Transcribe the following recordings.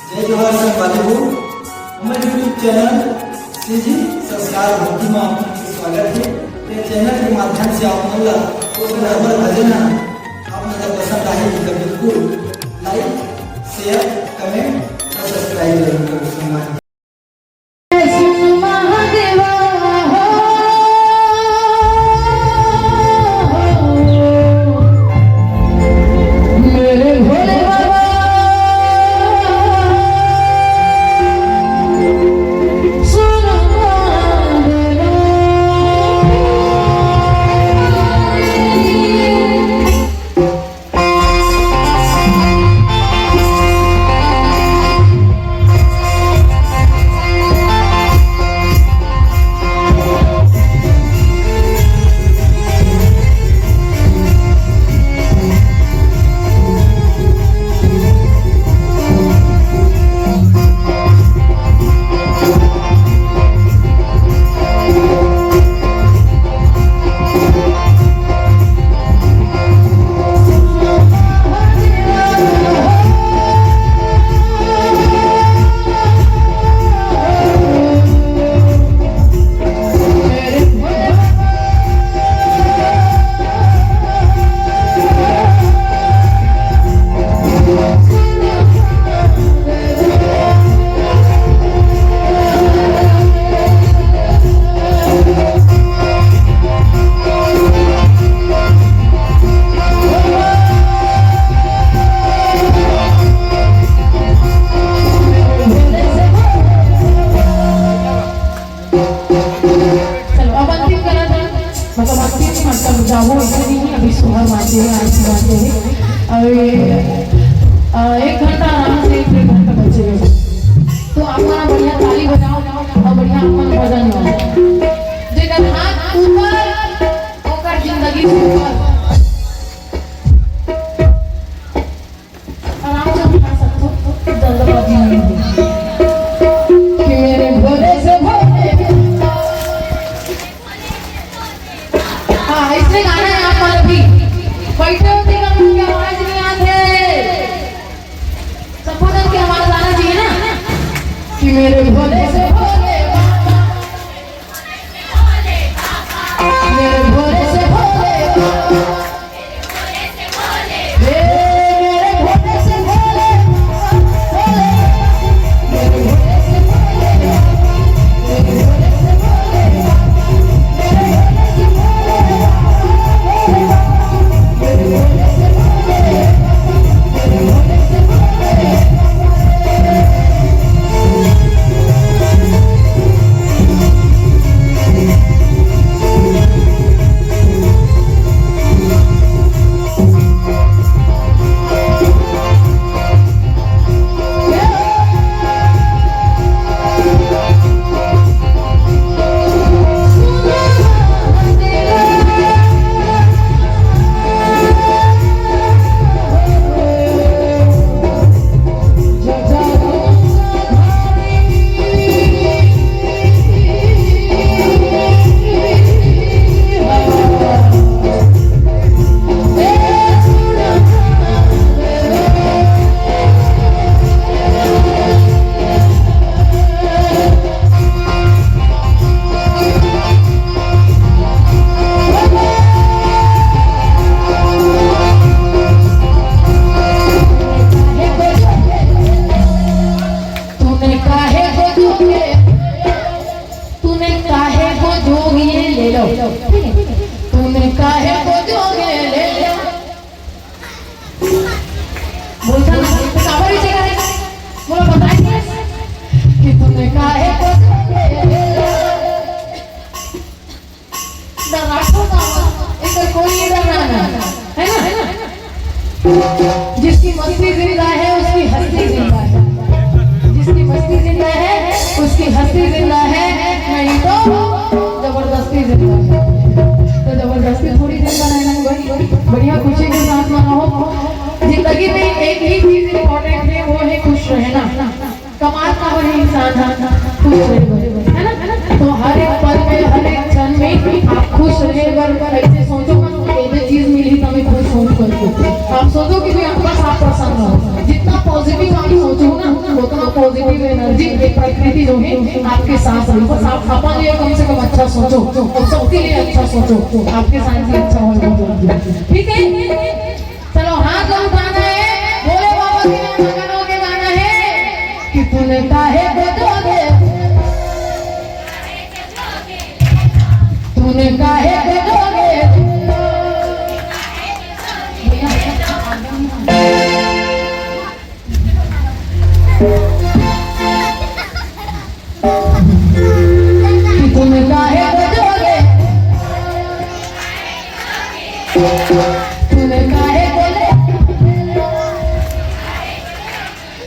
जय जोहार संगवारी हो हमारे यूट्यूब चैनल श्री संस्कार भक्ति में आपका स्वागत है। ये चैनल के माध्यम से आप मतलब तो बराबर भजन आप मतलब पसंद आए तो बिल्कुल लाइक शेयर कमेंट और सब्सक्राइब जरूर करें। अभी सुबह मारते हैं आज मारते हैं और 1 घंटा आराम से 1 घंटा बचेगा तो अपना बढ़िया ताली बजाओ और बढ़िया अपन भजन गाओ जेकर हाथ ऊपर ओकर जिंदगी से ऊपर आराम से उठा सकते हो जल्दबाजी नहीं कि मेरे भोले से भोले हाँ इसलिए गाना है आप पर भी बैठे होते का मुझे आवाज नहीं आते संबोधन की आवाज आना चाहिए ना कि मेरे भोले से भोले बाबा मेरे भोले से भोले बाबा मेरे भोले से भोले मेरे भोले से भोले मेरे भोले से तूने काहे को जोगे ले लो बोलता ना काबर ही जगह है बोलो बताइए कि तूने काहे को जोगे ले लो डरातो ना इधर कोई डरना है ना जिसकी मस्ती जिंदा है उसकी हस्ती जिंदा है जिसकी मस्ती जिंदा है उसकी हस्ती जिंदा है नहीं तो जबरदस्ती जिंदा है तो जबरदस्ती थोड़ी जिंदा रहना बढ़िया खुशी के साथ मनाओ। जिंदगी में एक ही चीज इम्पोर्टेंट है वो है खुश रहना। कमाल का वही इंसान खुश रहे है ना। तो हर एक पल में हर एक क्षण में आप खुश रहे। ऐसे सोचो मत चीज मिली तो मैं खुश हूँ करके आप सोचो कि भी आपका 7% हो। पॉजिटिव एनर्जी प्रकृति जो है आपके साथ रही। बस आप अपने लिए कम से कम अच्छा सोचो और सबके लिए अच्छा सोचो, आपके साथ भी अच्छा होगा। ठीक है, चलो हाथ उठाना है, बोले बाबा के मगनों के गाना है कि तूने काहे को दोगे, तूने काहे को दोगे, कि तूने काहे को दोगे, तूने काहे को ले,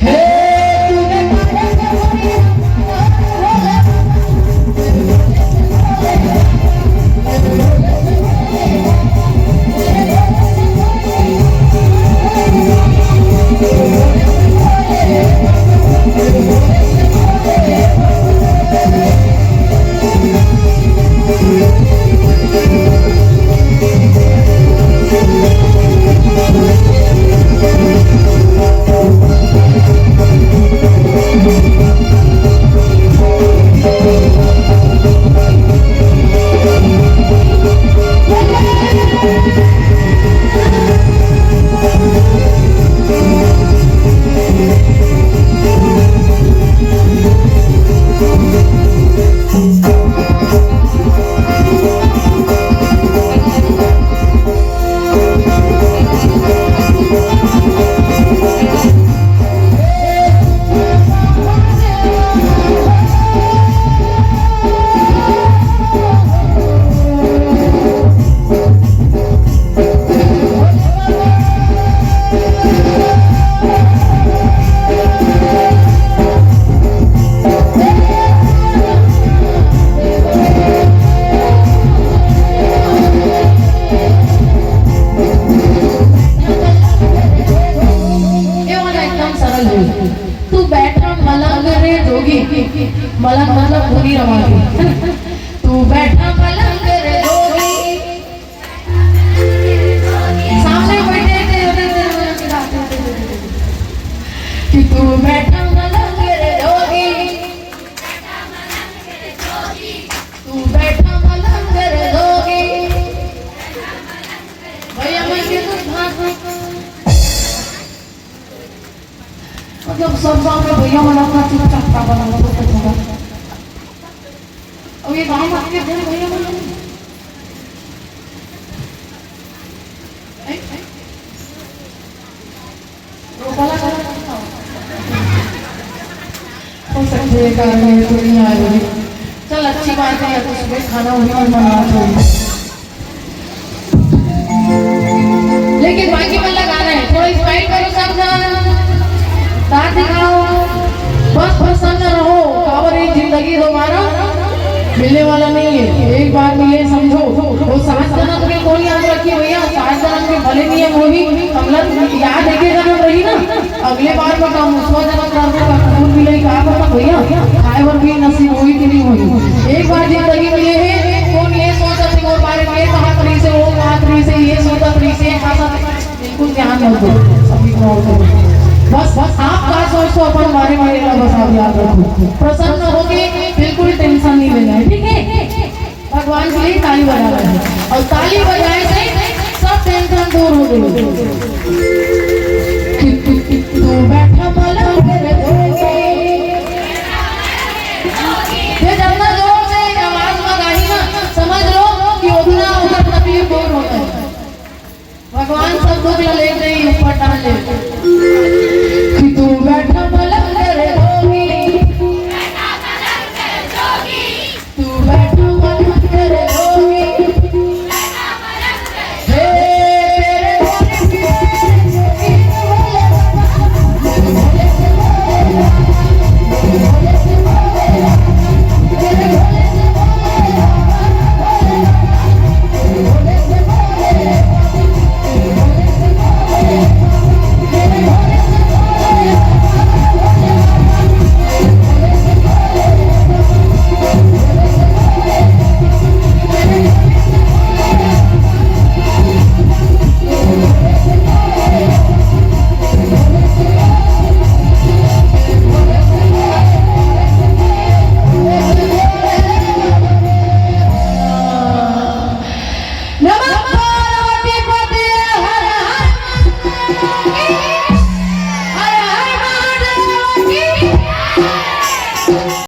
हे तूने काहे को ले, तू बैठा मलंग रे जोगी, मलंग मतलब पूरी रवानी, तू बैठा मलंग रे जोगी, सामने बैठे कि तू बैठा मलंग रे जोगी, तू बैठा मलंग रे जोगी, भैया मैं मतलब सब सामने भैया मना का चुपचाप का बना लो तो कुछ होगा। अब ये गाँव में आके भैया मना वो वाला हो सकते हैं कारण में तो नहीं आए। चल अच्छी बात है, तो सुबह खाना उन्हीं मना छोड़, लेकिन बाकी वाला गाना है थोड़ा स्माइल करो सब दांत दिखाओ, बस प्रसन्न रहो। कावर एक जिंदगी दोबारा मिलने वाला नहीं है, एक बार मिले समझो। वो 7 जन्म के कोई याद रखिए भैया, 7 जन्म के भले नियम होगी अमलन याद एक जन्म रही ना, अगले बार का काम 100 जन्म करने का खून मिले कहा पता भैया, खाए वर भी नसीब होगी कि नहीं होगी। एक बार जिंदगी मिले है, कौन ये सोचा थी और बारे में कहा तरी से वो कहा तरी से ये सोचा तरी से खासा, बिल्कुल ध्यान रखो सभी को। बस आप का सोचो अपन बारे में बस आप याद रखो, प्रसन्न होके बिल्कुल टेंशन नहीं लेना है। ठीक है, भगवान के लिए ताली बजाना है और ताली बजाए से सब टेंशन दूर हो गई।